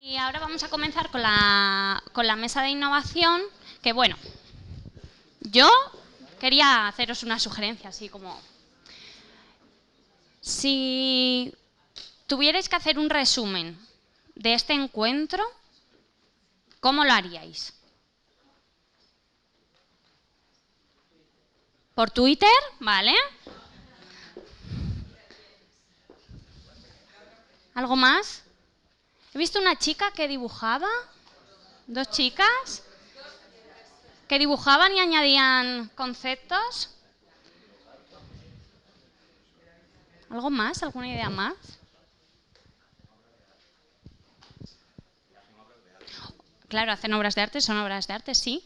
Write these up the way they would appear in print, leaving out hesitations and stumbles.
Y ahora vamos a comenzar con la mesa de innovación, que bueno, yo quería haceros una sugerencia, así como... Si tuvierais que hacer un resumen de este encuentro, ¿cómo lo haríais? ¿Por Twitter? ¿Vale? ¿Algo más? He visto una chica que dibujaba, dos chicas, que dibujaban y añadían conceptos. ¿Algo más? ¿Alguna idea más? Claro, hacen obras de arte, son obras de arte, sí.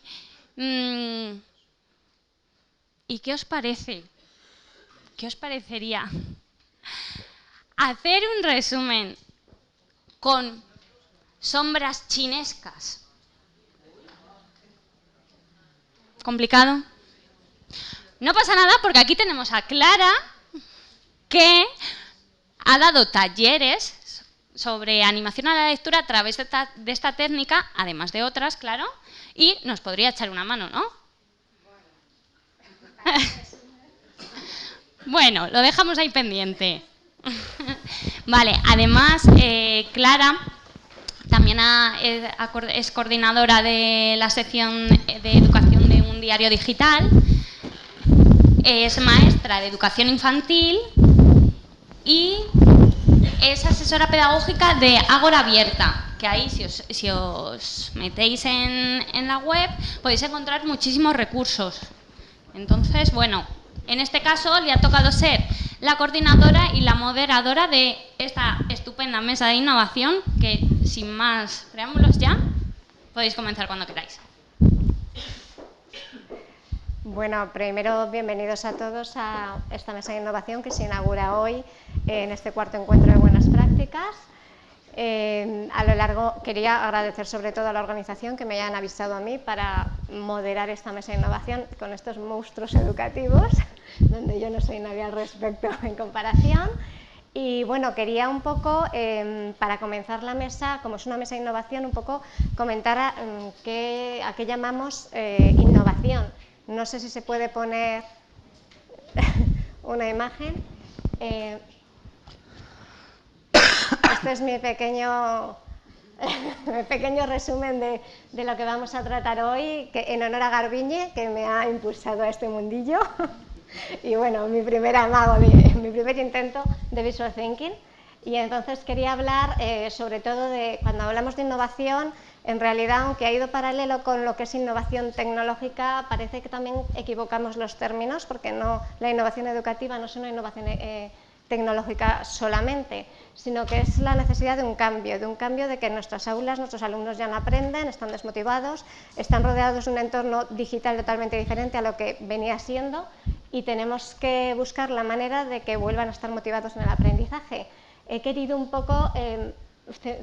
¿Y qué os parece? ¿Qué os parecería hacer un resumen con sombras chinescas? ¿Complicado? No pasa nada porque aquí tenemos a Clara, que ha dado talleres sobre animación a la lectura a través de esta técnica, además de otras, claro, y nos podría echar una mano, ¿no? Bueno, lo dejamos ahí pendiente. Vale, además, Clara también es coordinadora de la sección de educación de un diario digital, es maestra de educación infantil y es asesora pedagógica de Ágora Abierta, que ahí si os metéis en la web podéis encontrar muchísimos recursos. Entonces, bueno, en este caso le ha tocado ser la coordinadora y la moderadora de esta estupenda mesa de innovación que, sin más preámbulos ya, podéis comenzar cuando queráis. Bueno, primero, bienvenidos a todos a esta mesa de innovación que se inaugura hoy en este cuarto encuentro de buenas prácticas. A lo largo, quería agradecer sobre todo a la organización que me hayan avisado a mí para moderar esta mesa de innovación con estos monstruos educativos, donde yo no soy nadie al respecto en comparación. Y bueno, quería un poco, para comenzar la mesa, como es una mesa de innovación, un poco comentar a qué llamamos innovación. No sé si se puede poner una imagen. Este es mi pequeño resumen de lo que vamos a tratar hoy, que en honor a Garbiñe, que me ha impulsado a este mundillo. Y bueno, mi primer intento de Visual Thinking. Y entonces quería hablar sobre todo de, cuando hablamos de innovación, en realidad, aunque ha ido paralelo con lo que es innovación tecnológica, parece que también equivocamos los términos, porque la innovación educativa no es una innovación tecnológica solamente, sino que es la necesidad de un cambio de que en nuestras aulas nuestros alumnos ya no aprenden, están desmotivados, están rodeados de un entorno digital totalmente diferente a lo que venía siendo y tenemos que buscar la manera de que vuelvan a estar motivados en el aprendizaje. He querido un poco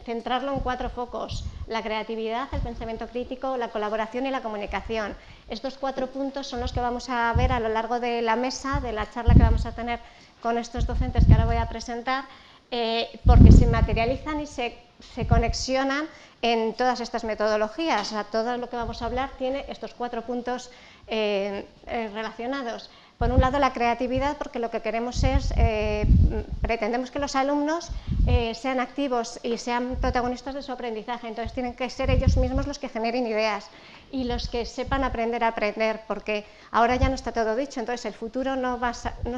centrarlo en 4 focos: la creatividad, el pensamiento crítico, la colaboración y la comunicación. Estos 4 puntos son los que vamos a ver a lo largo de la mesa, de la charla que vamos a tener con estos docentes que ahora voy a presentar, porque se materializan y se conexionan en todas estas metodologías. O sea, todo lo que vamos a hablar tiene estos 4 puntos relacionados. Por un lado, la creatividad, porque lo que queremos es, pretendemos que los alumnos sean activos y sean protagonistas de su aprendizaje. Entonces, tienen que ser ellos mismos los que generen ideas y los que sepan aprender a aprender, porque ahora ya no está todo dicho. Entonces, el futuro no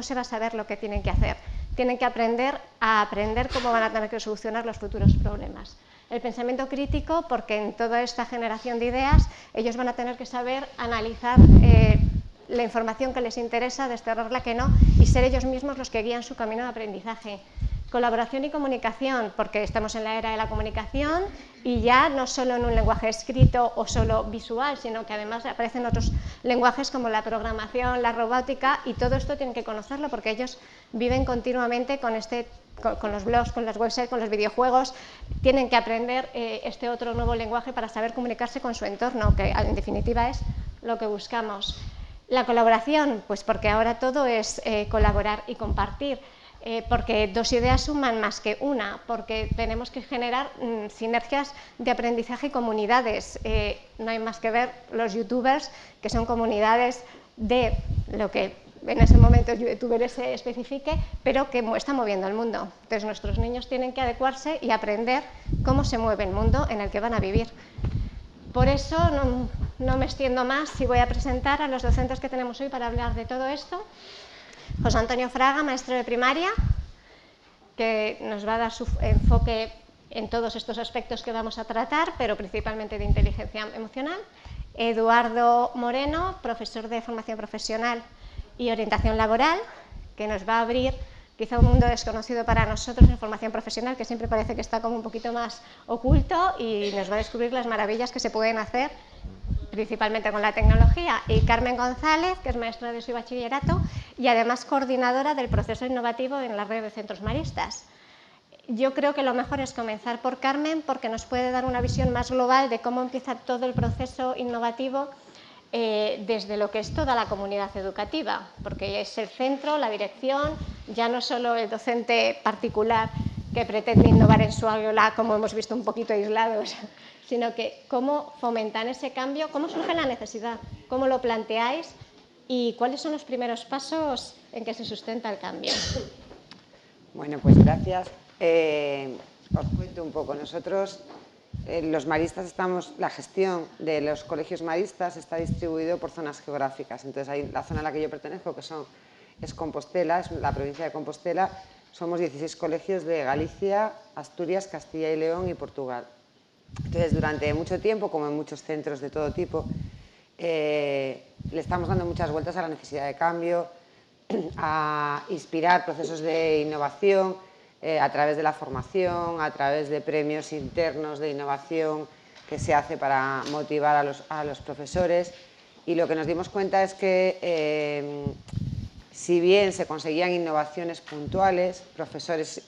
se va a saber lo que tienen que hacer. Tienen que aprender a aprender cómo van a tener que solucionar los futuros problemas. El pensamiento crítico, porque en toda esta generación de ideas, ellos van a tener que saber analizar la información que les interesa, desterrar la que no, y ser ellos mismos los que guían su camino de aprendizaje. Colaboración y comunicación, porque estamos en la era de la comunicación y ya no solo en un lenguaje escrito o solo visual, sino que además aparecen otros lenguajes como la programación, la robótica, y todo esto tienen que conocerlo porque ellos viven continuamente con los blogs, con las websites, con los videojuegos. Tienen que aprender este otro nuevo lenguaje para saber comunicarse con su entorno, que en definitiva es lo que buscamos. La colaboración, pues porque ahora todo es colaborar y compartir. porque dos ideas suman más que una, porque tenemos que generar sinergias de aprendizaje y comunidades. No hay más que ver los youtubers, que son comunidades de lo que en ese momento el youtuber se especifique, pero que está moviendo el mundo. Entonces nuestros niños tienen que adecuarse y aprender cómo se mueve el mundo en el que van a vivir. Por eso no me extiendo más y voy a presentar a los docentes que tenemos hoy para hablar de todo esto. José Antonio Fraga, maestro de primaria, que nos va a dar su enfoque en todos estos aspectos que vamos a tratar, pero principalmente de inteligencia emocional. Eduardo Moreno, profesor de formación profesional y orientación laboral, que nos va a abrir quizá un mundo desconocido para nosotros en formación profesional, que siempre parece que está como un poquito más oculto, y nos va a descubrir las maravillas que se pueden hacer principalmente con la tecnología. Y Carmen González, que es maestra de su bachillerato y además coordinadora del proceso innovativo en la red de centros maristas. Yo creo que lo mejor es comenzar por Carmen, porque nos puede dar una visión más global de cómo empieza todo el proceso innovativo desde lo que es toda la comunidad educativa, porque es el centro, la dirección, ya no solo el docente particular que pretende innovar en su aula, como hemos visto un poquito aislados, sino que cómo fomentan ese cambio, cómo surge la necesidad, cómo lo planteáis y cuáles son los primeros pasos en que se sustenta el cambio. Bueno, pues gracias. Os cuento un poco. Nosotros, los maristas, la gestión de los colegios maristas está distribuido por zonas geográficas. Entonces, hay la zona a la que yo pertenezco, que es Compostela, es la provincia de Compostela. Somos 16 colegios de Galicia, Asturias, Castilla y León y Portugal. Entonces, durante mucho tiempo, como en muchos centros de todo tipo, le estamos dando muchas vueltas a la necesidad de cambio, a inspirar procesos de innovación a través de la formación, a través de premios internos de innovación que se hace para motivar a los profesores. Y lo que nos dimos cuenta es que si bien se conseguían innovaciones puntuales, profesores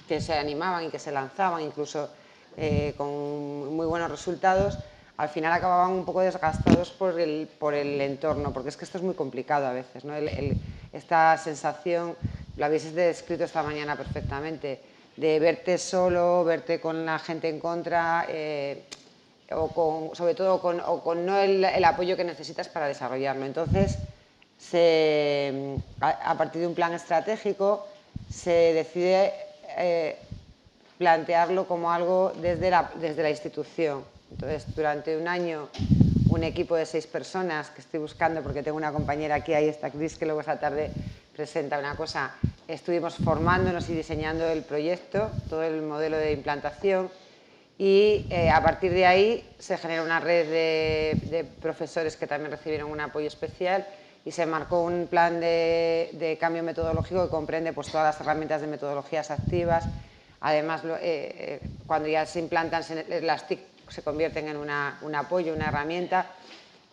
que se animaban y que se lanzaban incluso con muy buenos resultados, al final acababan un poco desgastados por el entorno, porque es que esto es muy complicado a veces, ¿no? Esta sensación, lo habéis descrito esta mañana perfectamente, de verte solo, verte con la gente en contra, sobre todo con no el apoyo que necesitas para desarrollarlo. Entonces, a partir de un plan estratégico, se decide plantearlo como algo desde la institución. Entonces, durante un año, un equipo de 6 personas que estoy buscando, porque tengo una compañera aquí, ahí está Cris, que luego esta tarde presenta una cosa, estuvimos formándonos y diseñando el proyecto, todo el modelo de implantación, y a partir de ahí se generó una red de profesores que también recibieron un apoyo especial y se marcó un plan de cambio metodológico que comprende pues, todas las herramientas de metodologías activas. Además, cuando ya se implantan, las TIC se convierten en un apoyo, una herramienta,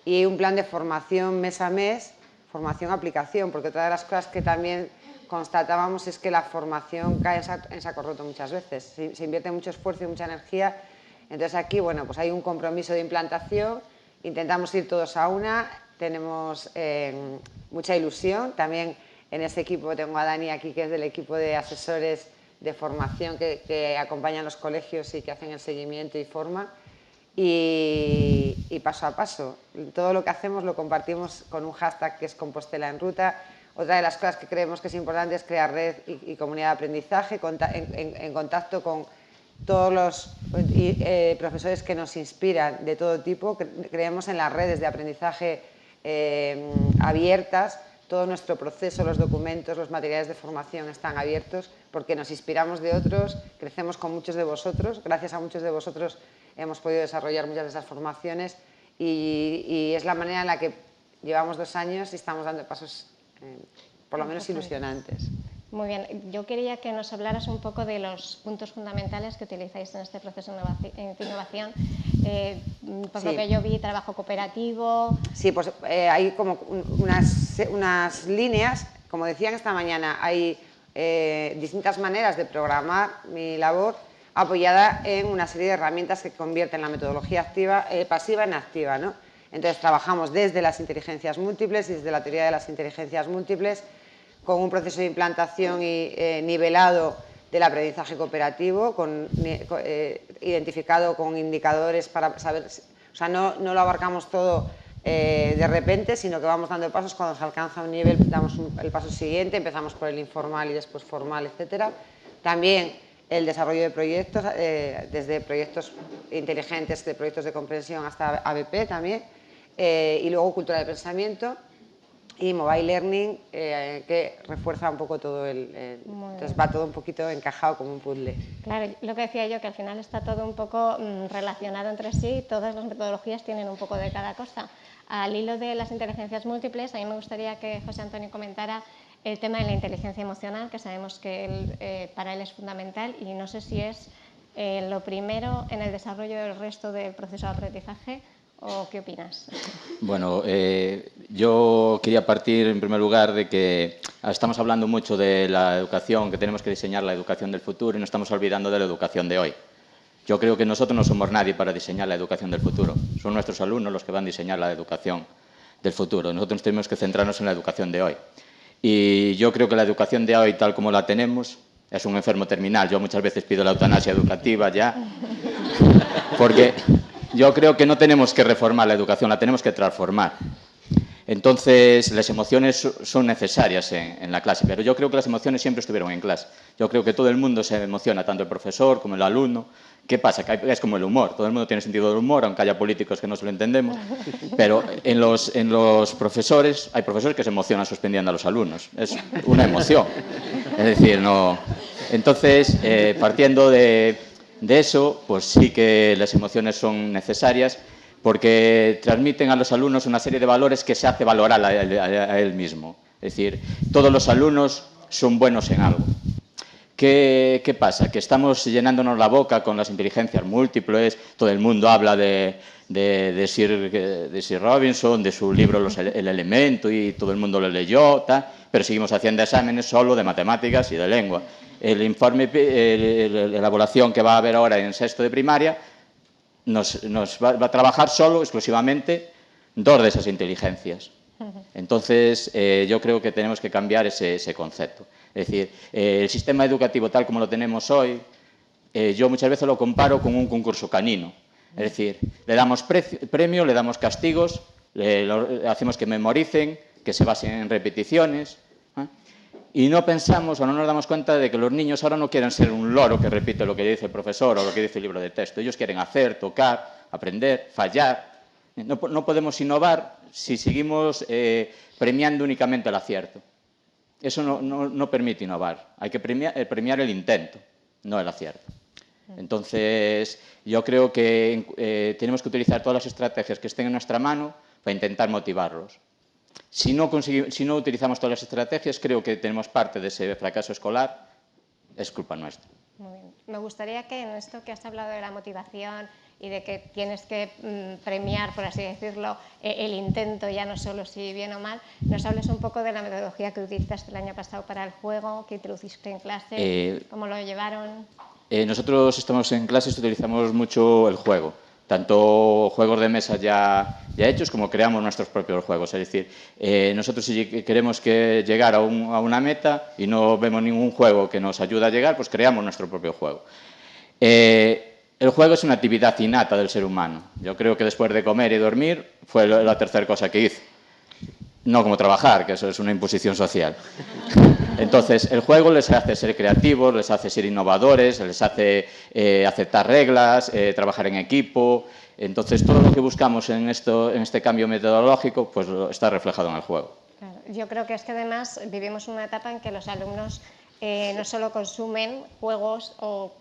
y un plan de formación mes a mes, formación-aplicación, porque otra de las cosas que también constatábamos es que la formación cae en saco roto muchas veces, se invierte mucho esfuerzo y mucha energía. Entonces aquí, bueno, pues hay un compromiso de implantación, intentamos ir todos a una, tenemos mucha ilusión. También en ese equipo tengo a Dani aquí, que es del equipo de asesores de formación que acompañan los colegios y que hacen el seguimiento y forman. Y paso a paso, todo lo que hacemos lo compartimos con un hashtag que es Compostela en Ruta. Otra de las cosas que creemos que es importante es crear red y comunidad de aprendizaje en contacto con todos los profesores que nos inspiran de todo tipo. Creemos en las redes de aprendizaje abiertas. Todo nuestro proceso, los documentos, los materiales de formación están abiertos porque nos inspiramos de otros, crecemos con muchos de vosotros. Gracias a muchos de vosotros hemos podido desarrollar muchas de esas formaciones y es la manera en la que llevamos 2 años y estamos dando pasos por lo menos ilusionantes. Muy bien, yo quería que nos hablaras un poco de los puntos fundamentales que utilizáis en este proceso de innovación. Por lo que yo vi, trabajo cooperativo. Sí, pues hay como unas líneas, como decían esta mañana, hay distintas maneras de programar mi labor apoyada en una serie de herramientas que convierten la metodología pasiva en activa, ¿no? Entonces trabajamos desde las inteligencias múltiples y desde la teoría de las inteligencias múltiples con un proceso de implantación y nivelado del aprendizaje cooperativo, identificado con indicadores para saber, o sea, no lo abarcamos todo de repente, sino que vamos dando pasos. Cuando se alcanza un nivel damos el paso siguiente, empezamos por el informal y después formal, etcétera. También el desarrollo de proyectos, desde proyectos inteligentes, de proyectos de comprensión hasta ABP también, y luego cultura de pensamiento y mobile learning, que refuerza un poco todo entonces va todo un poquito encajado como un puzzle. Claro, lo que decía yo, que al final está todo un poco relacionado entre sí, todas las metodologías tienen un poco de cada cosa. Al hilo de las inteligencias múltiples, a mí me gustaría que José Antonio comentara el tema de la inteligencia emocional, que sabemos que para él es fundamental, y no sé si es lo primero en el desarrollo del resto del proceso de aprendizaje, ¿o qué opinas? Bueno, yo quería partir en primer lugar de que estamos hablando mucho de la educación, que tenemos que diseñar la educación del futuro y nos estamos olvidando de la educación de hoy. Yo creo que nosotros no somos nadie para diseñar la educación del futuro. Son nuestros alumnos los que van a diseñar la educación del futuro. Nosotros tenemos que centrarnos en la educación de hoy. Y yo creo que la educación de hoy, tal como la tenemos, es un enfermo terminal. Yo muchas veces pido la eutanasia educativa ya, porque yo creo que no tenemos que reformar la educación, la tenemos que transformar. Entonces, las emociones son necesarias en la clase, pero yo creo que las emociones siempre estuvieron en clase. Yo creo que todo el mundo se emociona, tanto el profesor como el alumno. ¿Qué pasa? Que es como el humor. Todo el mundo tiene sentido del humor, aunque haya políticos que no se lo entendemos. Pero en los profesores, hay profesores que se emocionan suspendiendo a los alumnos. Es una emoción. Es decir, no... Entonces, partiendo de eso, pues sí que las emociones son necesarias, porque transmiten a los alumnos una serie de valores que se hace valorar a él mismo. Es decir, todos los alumnos son buenos en algo. ¿Qué pasa? Que estamos llenándonos la boca con las inteligencias múltiples, todo el mundo habla de Sir Robinson, de su libro El elemento, y todo el mundo lo leyó, pero seguimos haciendo exámenes solo de matemáticas y de lengua. El informe, la evaluación que va a haber ahora en sexto de primaria, nos va a trabajar solo, exclusivamente, 2 de esas inteligencias. Entonces, yo creo que tenemos que cambiar ese concepto. Es decir, el sistema educativo tal como lo tenemos hoy, yo muchas veces lo comparo con un concurso canino. Es decir, le damos premio, le damos castigos, hacemos que memoricen, que se basen en repeticiones, y no pensamos o no nos damos cuenta de que los niños ahora no quieren ser un loro que repite lo que dice el profesor o lo que dice el libro de texto. Ellos quieren hacer, tocar, aprender, fallar. No podemos innovar si seguimos premiando únicamente el acierto. Eso no permite innovar. Hay que premiar el intento, no el acierto. Entonces, yo creo que tenemos que utilizar todas las estrategias que estén en nuestra mano para intentar motivarlos. Si no utilizamos todas las estrategias, creo que tenemos parte de ese fracaso escolar, es culpa nuestra. Muy bien. Me gustaría que en esto que has hablado de la motivación y de que tienes que premiar, por así decirlo, el intento, ya no solo si bien o mal, nos hables un poco de la metodología que utilizaste el año pasado para el juego, que introduciste en clase, cómo lo llevaron. Nosotros estamos en clases, utilizamos mucho el juego, tanto juegos de mesa ya hechos como creamos nuestros propios juegos. Es decir, nosotros si queremos llegar a una meta y no vemos ningún juego que nos ayude a llegar, pues creamos nuestro propio juego. El juego es una actividad innata del ser humano. Yo creo que después de comer y dormir fue la tercera cosa que hice. No como trabajar, que eso es una imposición social. Entonces, el juego les hace ser creativos, les hace ser innovadores, les hace aceptar reglas, trabajar en equipo. Entonces, todo lo que buscamos en este cambio metodológico pues está reflejado en el juego. Claro. Yo creo que es que además vivimos una etapa en que los alumnos no solo consumen juegos o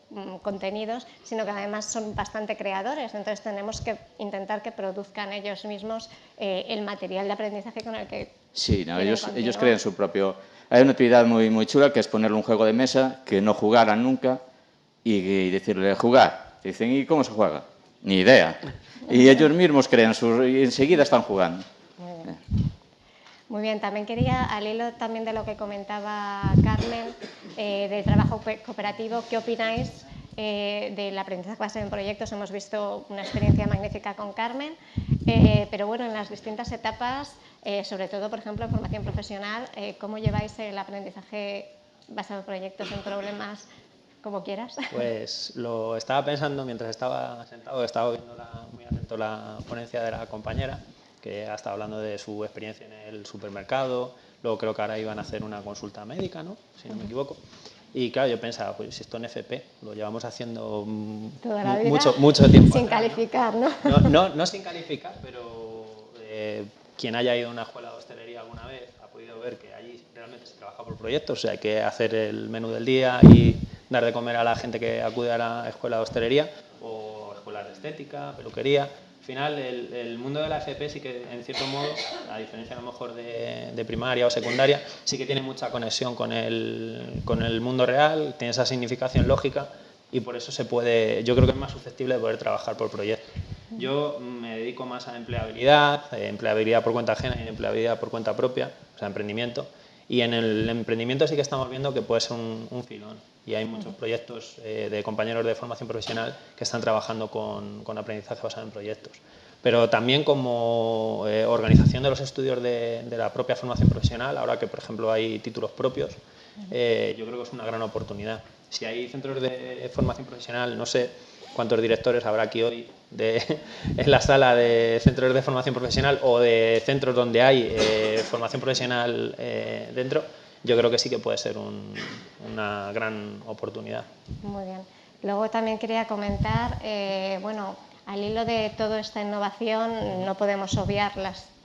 contenidos, sino que además son bastante creadores. Entonces tenemos que intentar que produzcan ellos mismos el material de aprendizaje con el que... Sí, no, ellos crean su propio... Hay una actividad muy chula que es ponerle un juego de mesa que no jugaran nunca y decirle jugar. Dicen, ¿y cómo se juega? Ni idea. Y ellos mismos crean y enseguida están jugando. Muy bien, también quería, al hilo también de lo que comentaba Carmen, del trabajo cooperativo, ¿qué opináis del aprendizaje basado en proyectos? Hemos visto una experiencia magnífica con Carmen. Pero bueno, en las distintas etapas, sobre todo, por ejemplo, en formación profesional, ¿cómo lleváis el aprendizaje basado en proyectos, en problemas, como quieras? Pues lo estaba pensando mientras estaba sentado, estaba viendo muy atento la ponencia de la compañera, que ha estado hablando de su experiencia en el supermercado, luego creo que ahora iban a hacer una consulta médica, ¿no? Si no me equivoco. Y claro, yo pensaba, pues si esto en FP lo llevamos haciendo Toda la vida, mucho tiempo. Sin atrás, calificar, ¿no? ¿no? No sin calificar, pero quien haya ido a una escuela de hostelería alguna vez ha podido ver que allí realmente se trabaja por proyectos, o sea, hay que hacer el menú del día y dar de comer a la gente que acude a la escuela de hostelería o escuelas de estética, peluquería. Al final, el mundo de la FP sí que, en cierto modo, a diferencia a lo mejor de primaria o secundaria, sí que tiene mucha conexión con el mundo real, tiene esa significación lógica y por eso se puede, yo creo que es más susceptible de poder trabajar por proyectos. Yo me dedico más a empleabilidad, empleabilidad por cuenta ajena y empleabilidad por cuenta propia, o sea, emprendimiento. Y en el emprendimiento sí que estamos viendo que puede ser un filón. Y hay muchos proyectos de compañeros de formación profesional que están trabajando con aprendizaje basado en proyectos. Pero también como organización de los estudios de la propia formación profesional, ahora que, por ejemplo, hay títulos propios, yo creo que es una gran oportunidad. Si hay centros de formación profesional, no sé cuántos directores habrá aquí hoy en la sala de centros de formación profesional o de centros donde hay formación profesional dentro, yo creo que sí que puede ser una gran oportunidad. Muy bien. Luego también quería comentar, bueno, al hilo de toda esta innovación no podemos obviar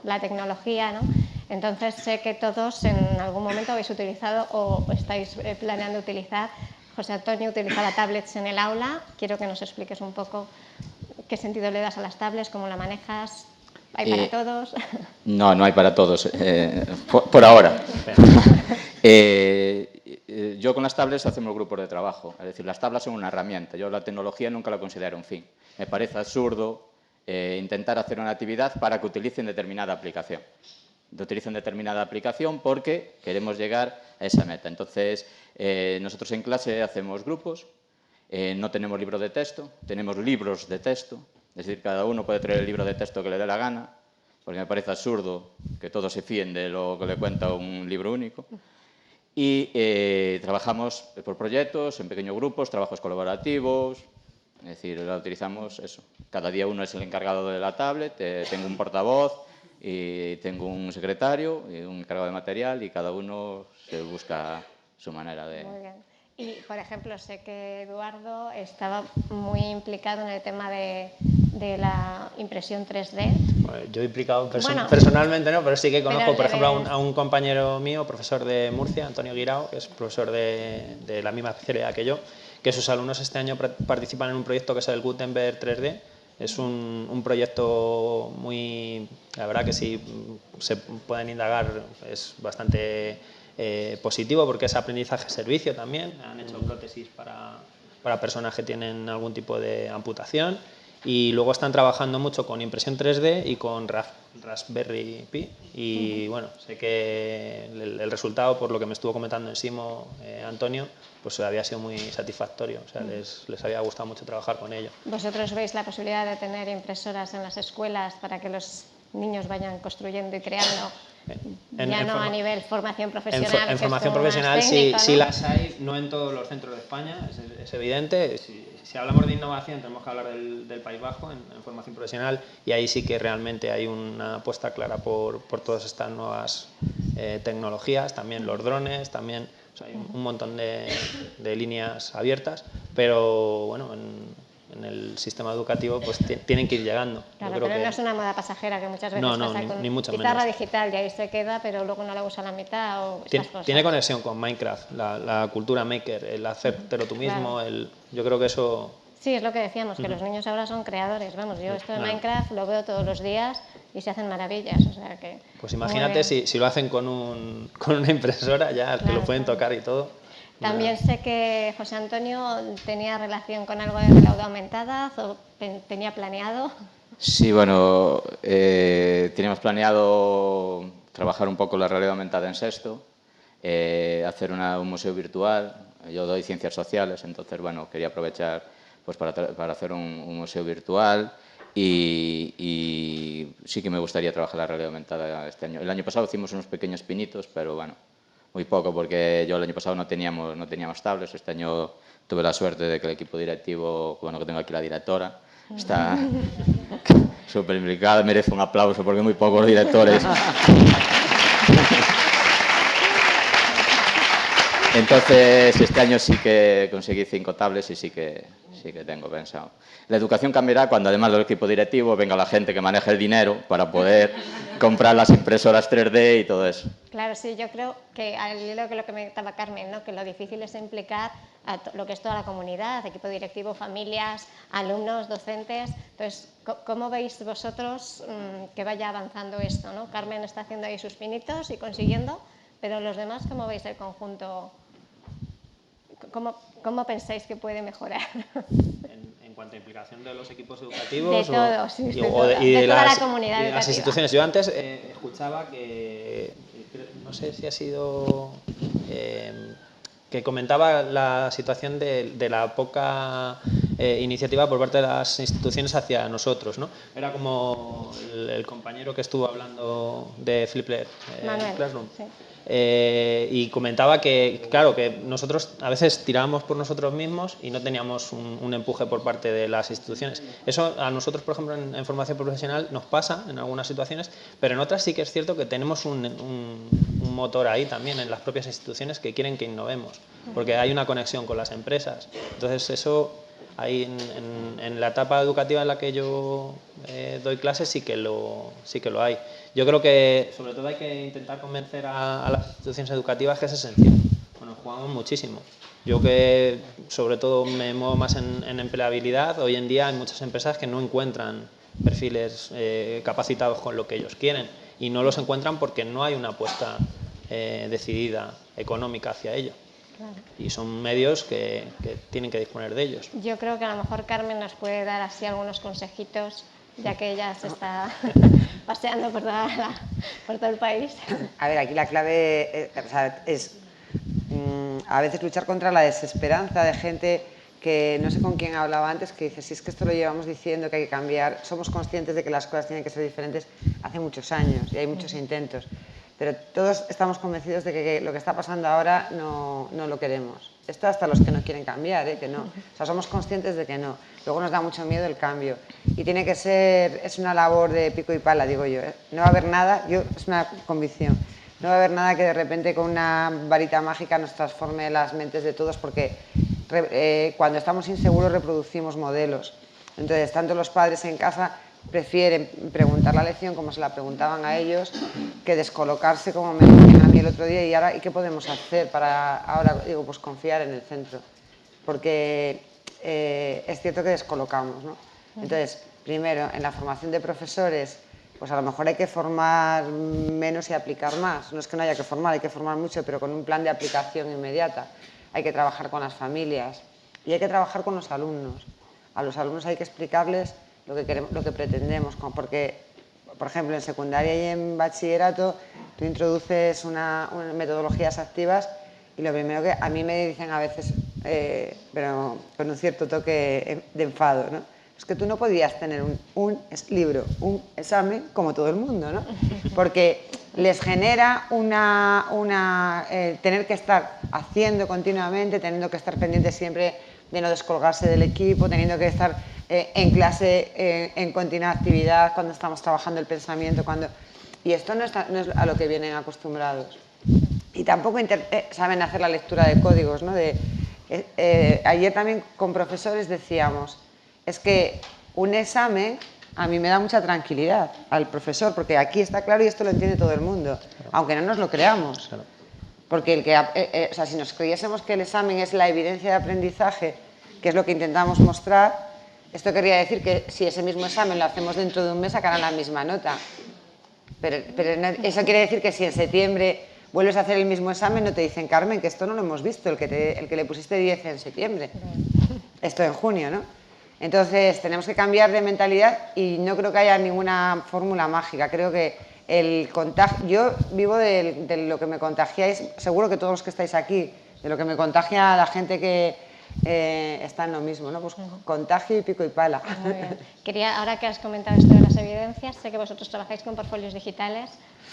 la tecnología, ¿no? Entonces sé que todos en algún momento habéis utilizado o estáis planeando utilizar. José Antonio utilizaba tablets en el aula. Quiero que nos expliques un poco qué sentido le das a las tablets, cómo la manejas. ¿Hay para todos? No, no hay para todos, por ahora. Yo con las tablets hacemos grupos de trabajo, es decir, las tablas son una herramienta. Yo la tecnología nunca la considero un fin. Me parece absurdo intentar hacer una actividad para que utilicen determinada aplicación. Utilicen determinada aplicación porque queremos llegar a esa meta. Entonces, nosotros en clase hacemos grupos, no tenemos libros de texto, tenemos libros de texto, es decir, cada uno puede traer el libro de texto que le dé la gana, porque me parece absurdo que todos se fíen de lo que le cuenta un libro único. Y trabajamos por proyectos, en pequeños grupos, trabajos colaborativos, es decir, la utilizamos eso. Cada día uno es el encargado de la tablet, tengo un portavoz y tengo un secretario y un encargado de material y cada uno se busca su manera de... Muy bien. Y, por ejemplo, sé que Eduardo estaba muy implicado en el tema de la impresión 3D. Bueno, yo he implicado personalmente, no, pero sí que conozco, por ejemplo, a un compañero mío, profesor de Murcia, Antonio Guirao, que es profesor de la misma especialidad que yo, que sus alumnos este año participan en un proyecto que es el Gutenberg 3D. Es un proyecto muy, la verdad que si se pueden indagar, es bastante positivo porque es aprendizaje-servicio también. Han hecho prótesis para personas que tienen algún tipo de amputación y luego están trabajando mucho con impresión 3D y con Raspberry Pi y bueno, sé que el resultado, por lo que me estuvo comentando en Simo Antonio, pues había sido muy satisfactorio, o sea, les había gustado mucho trabajar con ello. ¿Vosotros veis la posibilidad de tener impresoras en las escuelas para que los niños vayan construyendo y creando? A nivel formación profesional. En formación profesional sí las hay, no en todos los centros de España, es evidente. Si hablamos de innovación tenemos que hablar del País Vasco en formación profesional y ahí sí que realmente hay una apuesta clara por todas estas nuevas tecnologías, también los drones, también o sea, hay un montón de líneas abiertas, pero bueno, en el sistema educativo pues tienen que ir llegando. Claro, pero no es una moda pasajera que muchas veces pasa con ni mucho pizarra menos. Digital y ahí se queda, pero luego no la usa la mitad o estas cosas. Tiene conexión con Minecraft, la cultura maker, el hacértelo tú mismo, claro. Yo creo que eso... Sí, es lo que decíamos, que los niños ahora son creadores. Vamos, yo esto de Minecraft lo veo todos los días y se hacen maravillas, o sea que... Pues imagínate si lo hacen con una impresora ya, claro, que lo pueden tocar y todo. También sé que José Antonio tenía relación con algo de realidad aumentada, o tenía planeado. Sí, bueno, teníamos planeado trabajar un poco la realidad aumentada en sexto, hacer un museo virtual. Yo doy ciencias sociales, entonces, bueno, quería aprovechar pues, para hacer un museo virtual y sí que me gustaría trabajar la realidad aumentada este año. El año pasado hicimos unos pequeños pinitos, pero bueno, muy poco, porque yo el año pasado no teníamos tablets. Este año tuve la suerte de que el equipo directivo, bueno, que tengo aquí la directora, está súper implicada, merece un aplauso porque muy pocos directores. Entonces, este año sí que conseguí 5 tablets y sí que tengo pensado. La educación cambiará cuando, además del equipo directivo, venga la gente que maneja el dinero para poder comprar las impresoras 3D y todo eso. Claro, sí, yo creo que al hilo de lo que me comentaba Carmen, ¿no? Que lo difícil es implicar a lo que es toda la comunidad, equipo directivo, familias, alumnos, docentes. Entonces, ¿cómo veis vosotros que vaya avanzando esto, ¿no? Carmen está haciendo ahí sus pinitos y consiguiendo, pero los demás, ¿cómo veis el conjunto? ¿Cómo pensáis que puede mejorar? En cuanto a implicación de los equipos educativos de todos, sí, de toda la comunidad y de educativa. las instituciones. Yo antes escuchaba que, no sé si ha sido, que comentaba la situación de la poca iniciativa por parte de las instituciones hacia nosotros, ¿no? Era como el compañero que estuvo hablando de Flipper Classroom. Sí. Y comentaba que, claro, que nosotros a veces tirábamos por nosotros mismos y no teníamos un empuje por parte de las instituciones. Eso a nosotros, por ejemplo, en formación profesional nos pasa en algunas situaciones, pero en otras sí que es cierto que tenemos un motor ahí también en las propias instituciones que quieren que innovemos, porque hay una conexión con las empresas. Entonces eso, ahí en la etapa educativa en la que yo doy clases sí que lo hay. Yo creo que sobre todo hay que intentar convencer a las instituciones educativas que es esencial. Bueno, jugamos muchísimo. Yo que sobre todo me muevo más en empleabilidad, hoy en día hay muchas empresas que no encuentran perfiles capacitados con lo que ellos quieren y no los encuentran porque no hay una apuesta decidida económica hacia ello. Claro. Y son medios que tienen que disponer de ellos. Yo creo que a lo mejor Carmen nos puede dar así algunos consejitos, ya que ella se está paseando por todo el país. A ver, aquí la clave es a veces luchar contra la desesperanza de gente que, no sé con quién hablaba antes, que dice, si es que esto lo llevamos diciendo que hay que cambiar, somos conscientes de que las cosas tienen que ser diferentes hace muchos años y hay muchos intentos. Pero todos estamos convencidos de que lo que está pasando ahora no lo queremos. Esto hasta los que no quieren cambiar, que no. O sea, somos conscientes de que no. Luego nos da mucho miedo el cambio. Y tiene que ser, es una labor de pico y pala, digo yo. No va a haber nada, es una convicción, no va a haber nada que de repente con una varita mágica nos transforme las mentes de todos, porque cuando estamos inseguros reproducimos modelos. Entonces, tanto los padres en casa prefieren preguntar la lección como se la preguntaban a ellos que descolocarse, como me decían a mí el otro día, y ahora, ¿y qué podemos hacer para ahora? Digo, pues confiar en el centro, porque es cierto que descolocamos, ¿no? Entonces, primero, en la formación de profesores, pues a lo mejor hay que formar menos y aplicar más. No es que no haya que formar, hay que formar mucho, pero con un plan de aplicación inmediata. Hay que trabajar con las familias y hay que trabajar con los alumnos. A los alumnos hay que explicarles lo que queremos, lo que pretendemos, porque, por ejemplo, en secundaria y en bachillerato tú introduces unas metodologías activas y lo primero que a mí me dicen a veces, pero con un cierto toque de enfado, ¿no? Es que tú no podías tener un libro, un examen como todo el mundo, ¿no? Porque les genera tener que estar haciendo continuamente, teniendo que estar pendiente siempre de no descolgarse del equipo, teniendo que estar en clase en continua actividad cuando estamos trabajando el pensamiento, y esto no es a lo que vienen acostumbrados. Y tampoco saben hacer la lectura de códigos, ¿no? Ayer también con profesores decíamos, es que un examen a mí me da mucha tranquilidad al profesor, porque aquí está claro y esto lo entiende todo el mundo, aunque no nos lo creamos. Porque o sea, si nos creyésemos que el examen es la evidencia de aprendizaje, que es lo que intentamos mostrar, esto querría decir que si ese mismo examen lo hacemos dentro de un mes sacarán la misma nota. Pero eso quiere decir que si en septiembre vuelves a hacer el mismo examen, no te dicen, Carmen, que esto no lo hemos visto, el que le pusiste 10 en septiembre. Esto en junio, ¿no? Entonces, tenemos que cambiar de mentalidad y no creo que haya ninguna fórmula mágica. Creo que el contagio... Yo vivo de lo que me contagiáis, seguro que todos los que estáis aquí, de lo que me contagia a la gente que está en lo mismo, ¿no? Pues contagio y pico y pala. Muy bien. Quería, ahora que has comentado esto de las evidencias, sé que vosotros trabajáis con portfolios digitales,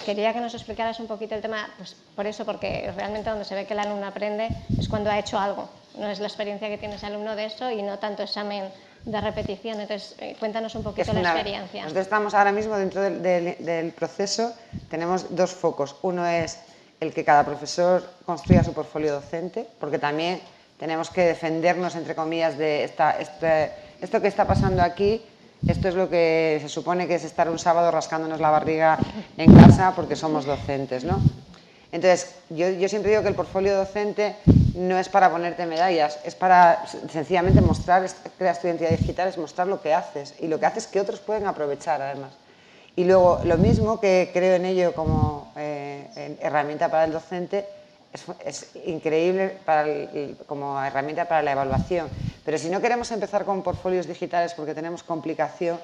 quería que nos explicaras un poquito el tema, pues por eso, porque realmente donde se ve que el alumno aprende es cuando ha hecho algo, no es la experiencia que tiene ese alumno de eso y no tanto examen de repetición. Entonces, cuéntanos un poquito la experiencia. Nosotros estamos ahora mismo dentro del proceso, tenemos dos focos. Uno es el que cada profesor construya su portfolio docente, porque también tenemos que defendernos, entre comillas, de esto que está pasando aquí. Esto es lo que se supone que es estar un sábado rascándonos la barriga en casa porque somos docentes, ¿no? Entonces, yo siempre digo que el portfolio docente no es para ponerte medallas, es para sencillamente mostrar, crear tu identidad digital, es mostrar lo que haces y lo que haces que otros pueden aprovechar además. Y luego, lo mismo que creo en ello como herramienta para el docente, es increíble como herramienta para la evaluación. Pero si no queremos empezar con portfolios digitales porque tenemos complicación,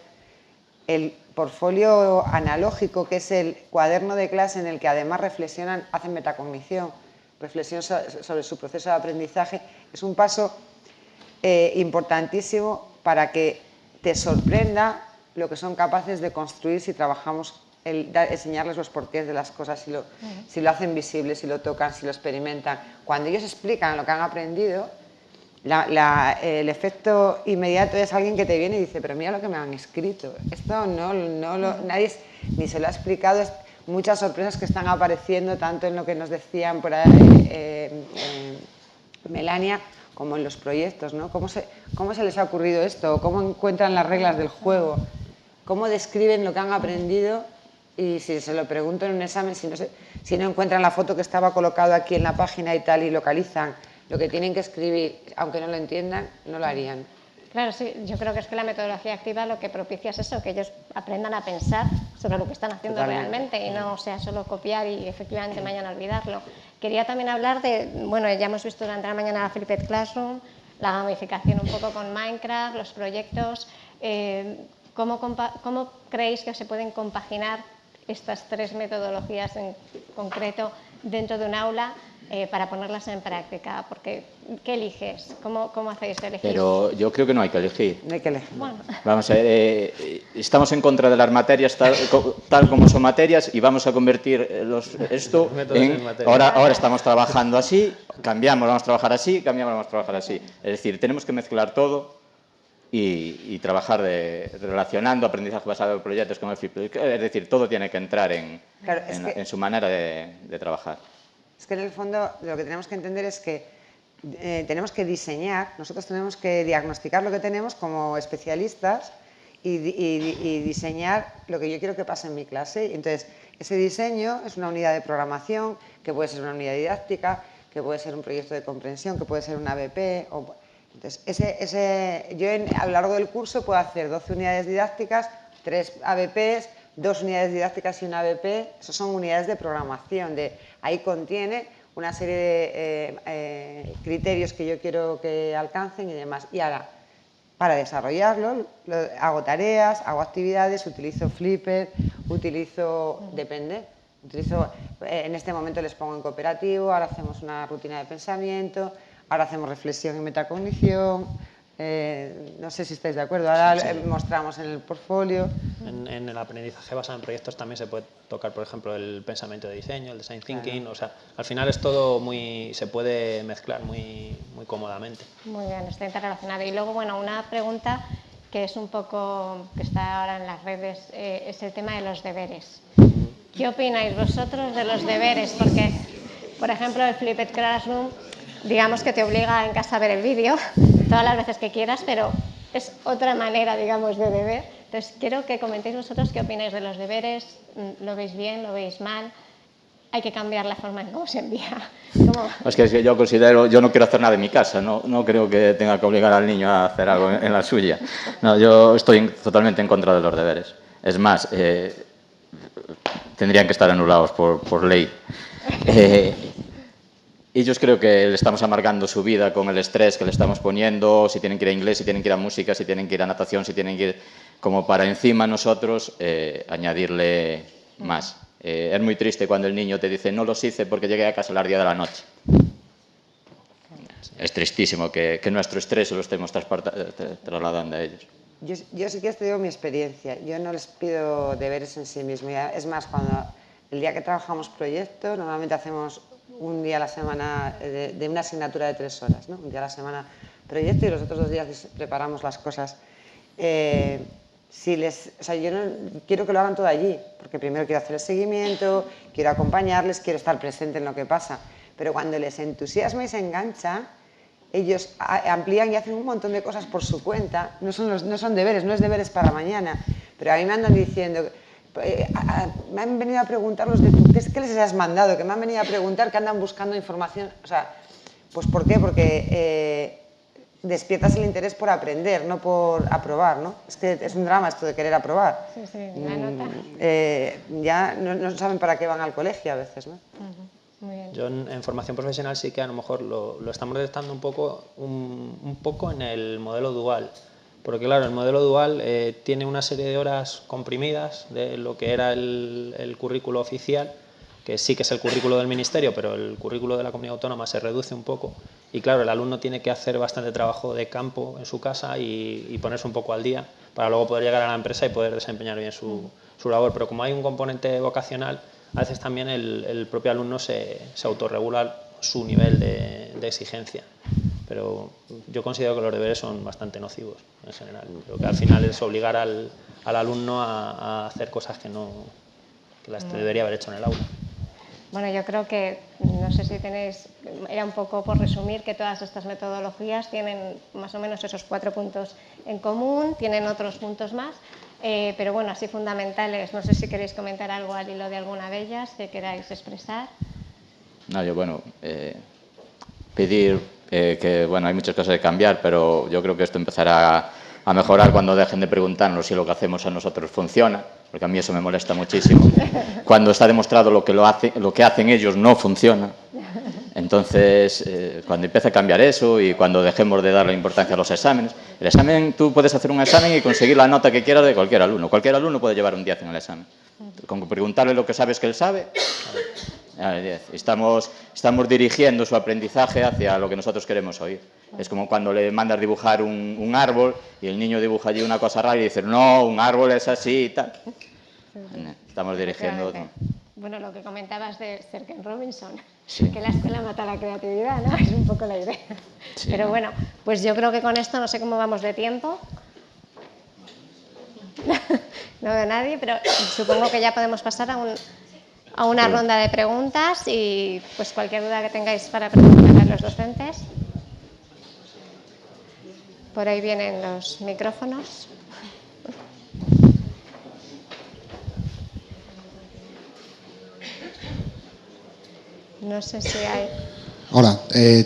el portfolio analógico, que es el cuaderno de clase en el que además reflexionan, hacen metacognición, reflexión sobre su proceso de aprendizaje, es un paso importantísimo para que te sorprenda lo que son capaces de construir si trabajamos enseñarles los porqués de las cosas, si lo hacen visible, si lo tocan, si lo experimentan. Cuando ellos explican lo que han aprendido, el efecto inmediato es alguien que te viene y dice, pero mira lo que me han escrito. Esto nadie ni se lo ha explicado. Muchas sorpresas que están apareciendo, tanto en lo que nos decían por ahí Melania, como en los proyectos, ¿no? ¿Cómo se les ha ocurrido esto? ¿Cómo encuentran las reglas del juego? ¿Cómo describen lo que han aprendido? Y si se lo pregunto en un examen, si no encuentran la foto que estaba colocado aquí en la página y tal y localizan lo que tienen que escribir, aunque no lo entiendan, no lo harían. Claro, sí, yo creo que es que la metodología activa lo que propicia es eso, que ellos aprendan a pensar sobre lo que están haciendo realmente y no sea solo copiar y efectivamente mañana olvidarlo. Quería también hablar de, bueno, ya hemos visto durante la mañana la Flipped Classroom, la gamificación un poco con Minecraft, los proyectos. ¿Cómo creéis que se pueden compaginar estas tres metodologías en concreto dentro de un aula para ponerlas en práctica? Porque, ¿qué eliges? ¿Cómo hacéis elegir? Pero yo creo que no hay que elegir. No hay que elegir. Bueno. Vamos a ver, estamos en contra de las materias tal como son materias y vamos a convertir esto en... Ahora estamos trabajando así, cambiamos, vamos a trabajar así, cambiamos, vamos a trabajar así. Es decir, tenemos que mezclar todo y trabajar relacionando aprendizaje basado en proyectos como el Flip. Es decir, todo tiene que entrar en su manera de trabajar. Es que en el fondo lo que tenemos que entender es que tenemos que diseñar, nosotros tenemos que diagnosticar lo que tenemos como especialistas y diseñar lo que yo quiero que pase en mi clase. Entonces, ese diseño es una unidad de programación, que puede ser una unidad didáctica, que puede ser un proyecto de comprensión, que puede ser un ABP. Entonces, yo a lo largo del curso puedo hacer 12 unidades didácticas, 3 ABPs, 2 unidades didácticas y un ABP. Esas son unidades de programación. Ahí contiene una serie de criterios que yo quiero que alcancen y demás. Y ahora, para desarrollarlo, hago tareas, hago actividades, utilizo Flipper, en este momento les pongo en cooperativo, ahora hacemos una rutina de pensamiento, ahora hacemos reflexión y metacognición. No sé si estáis de acuerdo, ahora sí. Mostramos en el portfolio. En el aprendizaje basado en proyectos también se puede tocar, por ejemplo, el pensamiento de diseño, el design thinking, claro. O sea, al final es todo se puede mezclar muy cómodamente. Muy bien, está interrelacionado. Y luego, bueno, una pregunta que es un poco, que está ahora en las redes, es el tema de los deberes. ¿Qué opináis vosotros de los deberes? Porque, por ejemplo, el Flipped Classroom, digamos que te obliga en casa a ver el vídeo todas las veces que quieras, pero es otra manera, digamos, de beber. Entonces, quiero que comentéis vosotros qué opináis de los deberes. ¿Lo veis bien? ¿Lo veis mal? ¿Hay que cambiar la forma en cómo se envía? Es que yo considero, yo no quiero hacer nada en mi casa, no creo que tenga que obligar al niño a hacer algo en la suya. No, yo estoy totalmente en contra de los deberes. Es más, tendrían que estar anulados por ley. Ellos creo que le estamos amargando su vida con el estrés que le estamos poniendo, si tienen que ir a inglés, si tienen que ir a música, si tienen que ir a natación, si tienen que ir como para encima nosotros añadirle más. Es muy triste cuando el niño te dice no los hice porque llegué a casa a las 10 de la noche. es tristísimo que nuestro estrés se lo estemos trasladando a ellos. Yo sí que os digo mi experiencia. Yo no les pido deberes en sí mismo. Es más, el día que trabajamos proyectos, normalmente hacemos un día a la semana de una asignatura de 3 horas, ¿no? Un día a la semana proyecto y los otros 2 días preparamos las cosas. Yo no quiero que lo hagan todo allí, porque primero quiero hacer el seguimiento, quiero acompañarles, quiero estar presente en lo que pasa. Pero cuando les entusiasma y se engancha, ellos amplían y hacen un montón de cosas por su cuenta. No son deberes, no es deberes para mañana. Pero a mí me andan diciendo, me han venido a preguntar los de ¿qué les has mandado? Que me han venido a preguntar que andan buscando información. O sea, pues ¿por qué? Porque despiertas el interés por aprender, no por aprobar, ¿no? Es que es un drama esto de querer aprobar. Sí, la nota. Ya no saben para qué van al colegio a veces, ¿no? Muy bien. Yo en formación profesional sí que a lo mejor lo estamos detectando un poco en el modelo dual. Porque claro, el modelo dual tiene una serie de horas comprimidas de lo que era el currículo oficial, que sí que es el currículo del Ministerio, pero el currículo de la Comunidad Autónoma se reduce un poco. Y claro, el alumno tiene que hacer bastante trabajo de campo en su casa y ponerse un poco al día para luego poder llegar a la empresa y poder desempeñar bien su labor. Pero como hay un componente vocacional, a veces también el propio alumno se autorregula su nivel de exigencia. Pero yo considero que los deberes son bastante nocivos en general. Creo que al final es obligar al alumno a hacer cosas que las debería haber hecho en el aula. Bueno, yo creo que, no sé si tenéis, era un poco por resumir que todas estas metodologías tienen más o menos esos 4 puntos en común, tienen otros puntos más, pero bueno, así fundamentales. No sé si queréis comentar algo al hilo de alguna de ellas que queráis expresar. No, yo, bueno, pedir que, bueno, hay muchas cosas de cambiar, pero yo creo que esto empezará a mejorar cuando dejen de preguntarnos si lo que hacemos a nosotros funciona, porque a mí eso me molesta muchísimo. Cuando está demostrado lo que hacen ellos no funciona. Entonces, cuando empiece a cambiar eso y cuando dejemos de darle importancia a los exámenes, el examen, tú puedes hacer un examen y conseguir la nota que quieras de cualquier alumno. Cualquier alumno puede llevar un 10 en el examen. Con preguntarle lo que sabes que él sabe, estamos dirigiendo su aprendizaje hacia lo que nosotros queremos oír. Es como cuando le mandas dibujar un árbol y el niño dibuja allí una cosa rara y dice, no, un árbol es así y tal. Estamos dirigiendo. Bueno, lo que comentabas de Cerken Robinson, sí, que la escuela mata la creatividad, ¿no? Es un poco la idea. Sí, pero bueno, pues yo creo que con esto no sé cómo vamos de tiempo. No veo a nadie, pero supongo que ya podemos pasar a una ronda de preguntas y pues cualquier duda que tengáis para preguntar a los docentes. Por ahí vienen los micrófonos. No sé si hay... Hola,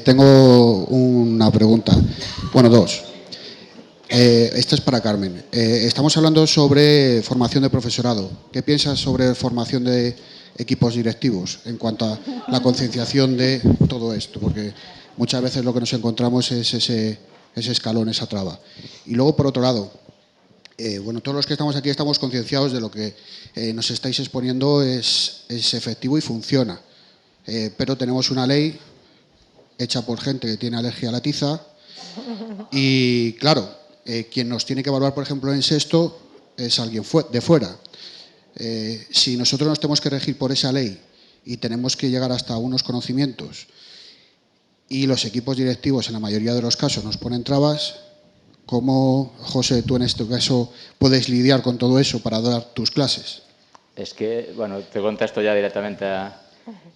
tengo una pregunta. Bueno, 2. Esta es para Carmen. Estamos hablando sobre formación de profesorado. ¿Qué piensas sobre formación de equipos directivos en cuanto a la concienciación de todo esto? Porque muchas veces lo que nos encontramos es ese escalón, esa traba. Y luego, por otro lado, bueno, todos los que estamos aquí estamos concienciados de lo que nos estáis exponiendo es efectivo y funciona. Pero tenemos una ley hecha por gente que tiene alergia a la tiza y, claro, quien nos tiene que evaluar, por ejemplo, en sexto es alguien de fuera. Si nosotros nos tenemos que regir por esa ley y tenemos que llegar hasta unos conocimientos y los equipos directivos en la mayoría de los casos nos ponen trabas, ¿cómo, José, tú en este caso puedes lidiar con todo eso para dar tus clases? Es que, bueno, te contesto ya directamente a...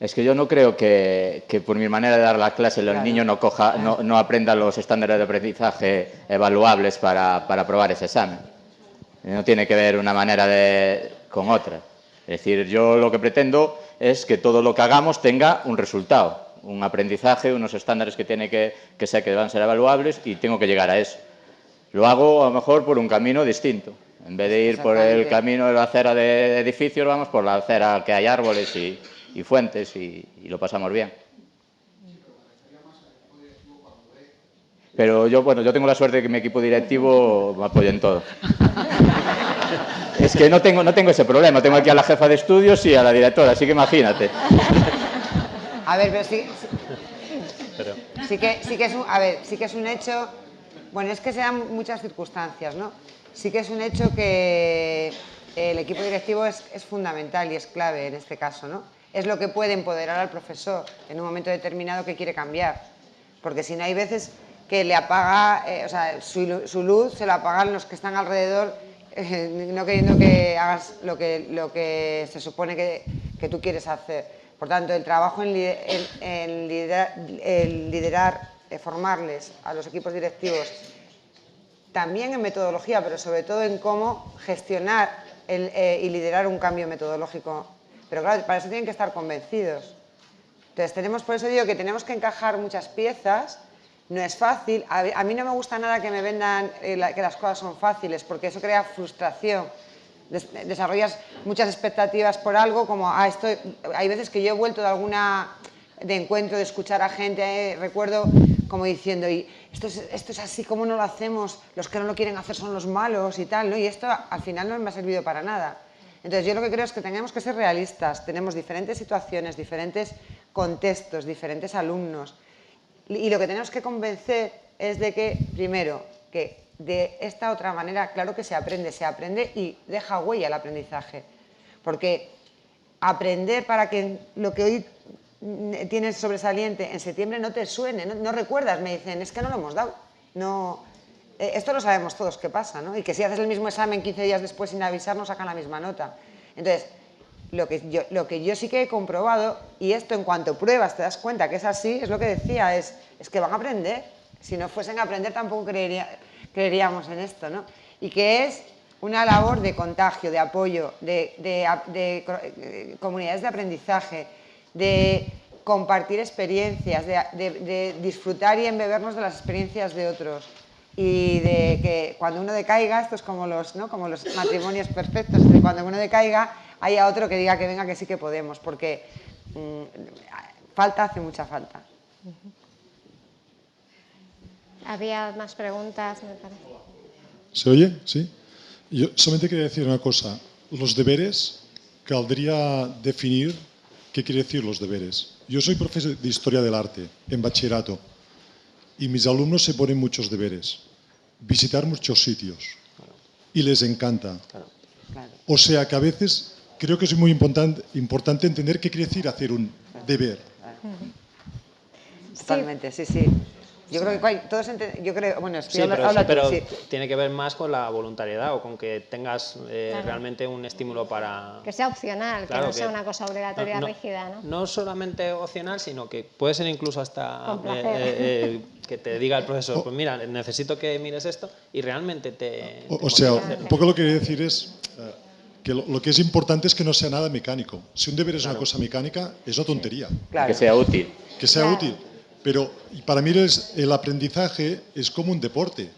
Es que yo no creo que por mi manera de dar la clase el niño no aprenda los estándares de aprendizaje evaluables para aprobar ese examen. No tiene que ver una manera con otra. Es decir, yo lo que pretendo es que todo lo que hagamos tenga un resultado, un aprendizaje, unos estándares que sé que van a ser evaluables y tengo que llegar a eso. Lo hago a lo mejor por un camino distinto. En vez de ir por el camino de la acera de edificios, vamos por la acera que hay árboles y fuentes y lo pasamos bien. Pero yo tengo la suerte de que mi equipo directivo me apoya en todo. Es que no tengo ese problema. Tengo aquí a la jefa de estudios y a la directora, así que imagínate. A ver, pero sí... sí que es un, a ver, sí que es un hecho, bueno, es que se dan muchas circunstancias, ¿no? Sí que es un hecho que el equipo directivo es fundamental y es clave en este caso, ¿no? Es lo que puede empoderar al profesor en un momento determinado que quiere cambiar, porque si no hay veces que le apaga, o sea, su luz se la apagan los que están alrededor, no queriendo que hagas lo que se supone que tú quieres hacer. Por tanto, el trabajo en liderar, formarles a los equipos directivos, también en metodología, pero sobre todo en cómo gestionar y liderar un cambio metodológico. Pero claro, para eso tienen que estar convencidos. Entonces, por eso digo que tenemos que encajar muchas piezas. No es fácil. A mí no me gusta nada que me vendan que las cosas son fáciles, porque eso crea frustración. Desarrollas muchas expectativas por algo, como hay veces que yo he vuelto de encuentro, de escuchar a gente, recuerdo como diciendo, y esto es así, ¿cómo no lo hacemos? Los que no lo quieren hacer son los malos y tal, ¿no? Y esto al final no me ha servido para nada. Entonces yo lo que creo es que tenemos que ser realistas, tenemos diferentes situaciones, diferentes contextos, diferentes alumnos, y lo que tenemos que convencer es de que, primero, que de esta otra manera, claro que se aprende y deja huella el aprendizaje, porque aprender para que lo que hoy tienes sobresaliente en septiembre no te suene, no recuerdas, me dicen, es que no lo hemos dado, no, esto lo sabemos todos que pasa, ¿no? Y que si haces el mismo examen 15 días después sin avisar no sacan la misma nota. Entonces, lo que yo sí que he comprobado, y esto en cuanto pruebas te das cuenta que es así, es lo que decía, es que van a aprender. Si no fuesen a aprender tampoco creeríamos en esto, ¿no? Y que es una labor de contagio, de apoyo, de comunidades de aprendizaje, de compartir experiencias, de disfrutar y embebernos de las experiencias de otros. Y de que cuando uno decaiga, esto es como los matrimonios perfectos, de cuando uno decaiga, haya otro que diga que venga, que sí que podemos, porque hace mucha falta. Había más preguntas, me parece. ¿Se oye? Sí. Yo solamente quería decir una cosa. Los deberes, caldría definir qué quiere decir los deberes. Yo soy profesor de Historia del Arte, en bachillerato, y mis alumnos se ponen muchos deberes. Visitar muchos sitios. Y les encanta. O sea que a veces creo que es muy importante entender qué quiere decir hacer un deber. Totalmente, sí, sí. Yo creo que todos bueno, es que sí, pero sí. Tiene que ver más con la voluntariedad o con que tengas realmente un estímulo para... Que sea opcional, claro, que no sea una cosa obligatoria rígida, ¿no? No solamente opcional, sino que puede ser incluso hasta que te diga el profesor, pues mira, necesito que mires esto y realmente te o sea, un poco lo que quería decir es que lo que es importante es que no sea nada mecánico. Si un deber es una cosa mecánica, es una tontería. Claro. Que sea útil. Que sea útil. Pero para mí el aprendizaje es como un deporte.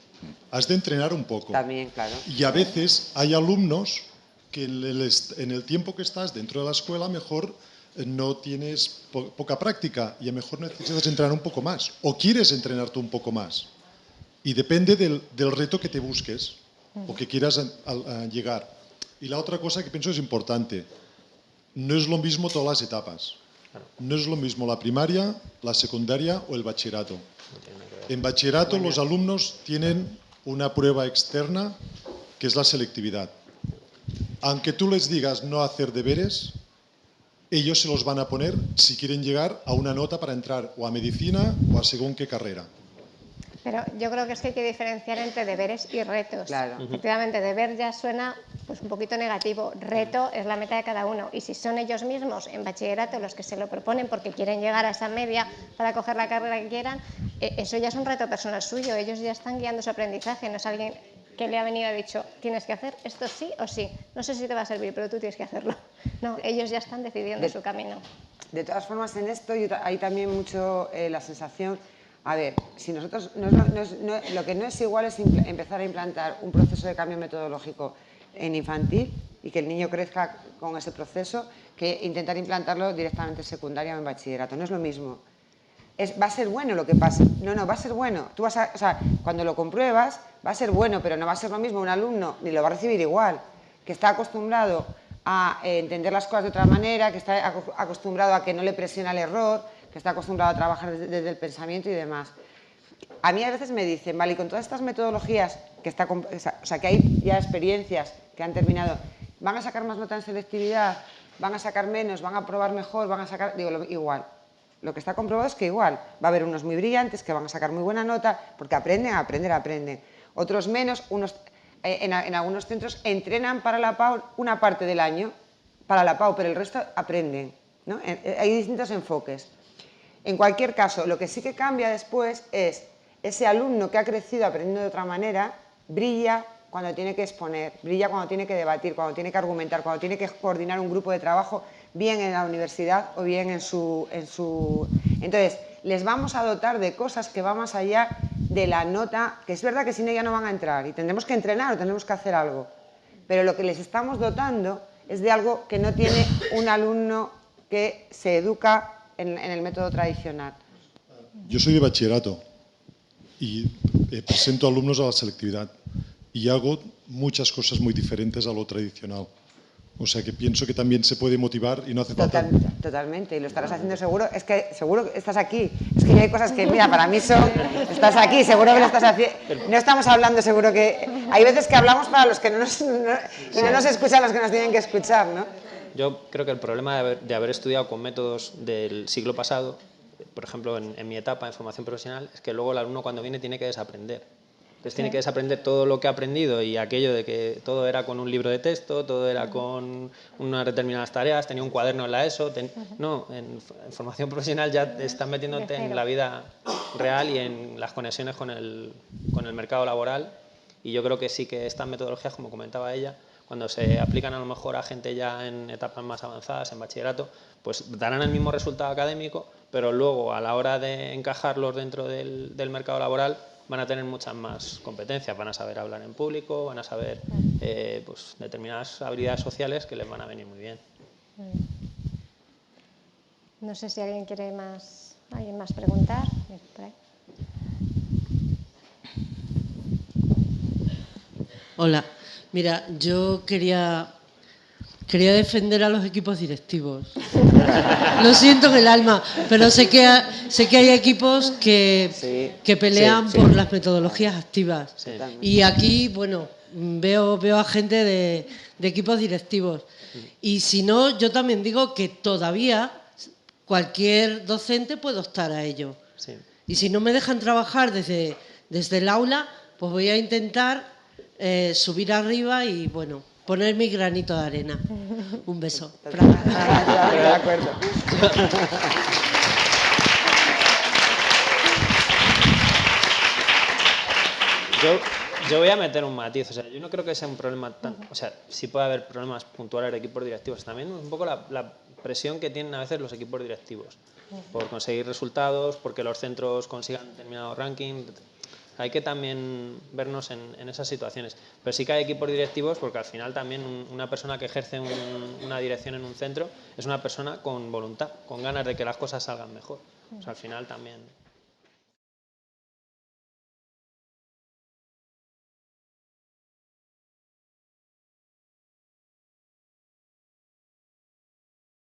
Has de entrenar un poco. También, claro. Y a veces hay alumnos que en el tiempo que estás dentro de la escuela mejor no tienes poca práctica y a lo mejor necesitas entrenar un poco más o quieres entrenarte un poco más. Y depende del reto que te busques o que quieras llegar. Y la otra cosa que pienso es importante. No es lo mismo todas las etapas. No es lo mismo la primaria, la secundaria o el bachillerato. En bachillerato los alumnos tienen una prueba externa que es la selectividad. Aunque tú les digas no hacer deberes, ellos se los van a poner si quieren llegar a una nota para entrar o a medicina o a según qué carrera. Pero yo creo que es que hay que diferenciar entre deberes y retos. Claro. Efectivamente, deber ya suena pues un poquito negativo. Reto es la meta de cada uno. Y si son ellos mismos en bachillerato los que se lo proponen porque quieren llegar a esa media para coger la carrera que quieran, eso ya es un reto personal suyo. Ellos ya están guiando su aprendizaje. No es alguien que le ha venido y ha dicho, tienes que hacer esto sí o sí. No sé si te va a servir, pero tú tienes que hacerlo. No, ellos ya están decidiendo su camino. De todas formas, en esto hay también mucho la sensación... A ver, si nosotros lo que no es igual es empezar a implantar un proceso de cambio metodológico en infantil y que el niño crezca con ese proceso que intentar implantarlo directamente en secundaria o en bachillerato. No es lo mismo. Va a ser bueno lo que pase. No, va a ser bueno. Tú cuando lo compruebas va a ser bueno, pero no va a ser lo mismo un alumno, ni lo va a recibir igual, que está acostumbrado a entender las cosas de otra manera, que está acostumbrado a que no le presiona el error, que está acostumbrado a trabajar desde el pensamiento y demás. A mí a veces me dicen, vale, y con todas estas metodologías, o sea, que hay ya experiencias que han terminado, ¿van a sacar más nota en selectividad? ¿Van a sacar menos? ¿Van a probar mejor? ¿Van a sacar...? Digo, igual. Lo que está comprobado es que igual. Va a haber unos muy brillantes que van a sacar muy buena nota porque aprenden. Otros menos, en algunos centros entrenan para la PAU una parte del año, para la PAU, pero el resto aprenden, ¿no? Hay distintos enfoques. En cualquier caso, lo que sí que cambia después es ese alumno que ha crecido aprendiendo de otra manera, brilla cuando tiene que exponer, brilla cuando tiene que debatir, cuando tiene que argumentar, cuando tiene que coordinar un grupo de trabajo, bien en la universidad o bien en su... Entonces, les vamos a dotar de cosas que van más allá de la nota, que es verdad que sin ella no van a entrar y tendremos que entrenar o tendremos que hacer algo, pero lo que les estamos dotando es de algo que no tiene un alumno que se educa en el método tradicional. Yo soy de bachillerato y presento alumnos a la selectividad y hago muchas cosas muy diferentes a lo tradicional. O sea que pienso que también se puede motivar y no hace falta... Totalmente, y lo estarás haciendo seguro. Es que seguro que estás aquí. Es que hay cosas que, mira, para mí son... Estás aquí, seguro que lo estás haciendo. No estamos hablando, seguro que... Hay veces que hablamos para los que no nos escuchan los que nos tienen que escuchar, ¿no? Yo creo que el problema de haber estudiado con métodos del siglo pasado, por ejemplo, en mi etapa en formación profesional, es que luego el alumno cuando viene tiene que desaprender. Entonces tiene que desaprender todo lo que ha aprendido y aquello de que todo era con un libro de texto, todo era con unas determinadas tareas, tenía un cuaderno en la ESO. No, en formación profesional ya te estás metiéndote en la vida real y en las conexiones con el mercado laboral. Y yo creo que sí que estas metodologías, como comentaba ella, cuando se aplican a lo mejor a gente ya en etapas más avanzadas, en bachillerato, pues darán el mismo resultado académico, pero luego a la hora de encajarlos dentro del mercado laboral van a tener muchas más competencias, van a saber hablar en público, van a saber pues, determinadas habilidades sociales que les van a venir muy bien. No sé si alguien quiere alguien más preguntar. Por ahí. Hola, mira, yo quería defender a los equipos directivos. Lo siento en el alma, pero sé que hay equipos que pelean por las metodologías activas. Sí. Y aquí, bueno, veo a gente de equipos directivos. Y si no, yo también digo que todavía cualquier docente puede optar a ello. Sí. Y si no me dejan trabajar desde el aula, pues voy a intentar subir arriba y, bueno, poner mi granito de arena. Un beso. De acuerdo. Yo voy a meter un matiz. O sea, yo no creo que sea un problema tan... O sea, sí puede haber problemas puntuales de equipos directivos. También un poco la presión que tienen a veces los equipos directivos por conseguir resultados, porque los centros consigan determinado ranking. Hay que también vernos en esas situaciones. Pero sí que hay equipos directivos porque al final también una persona que ejerce una dirección en un centro es una persona con voluntad, con ganas de que las cosas salgan mejor. O sea, al final también...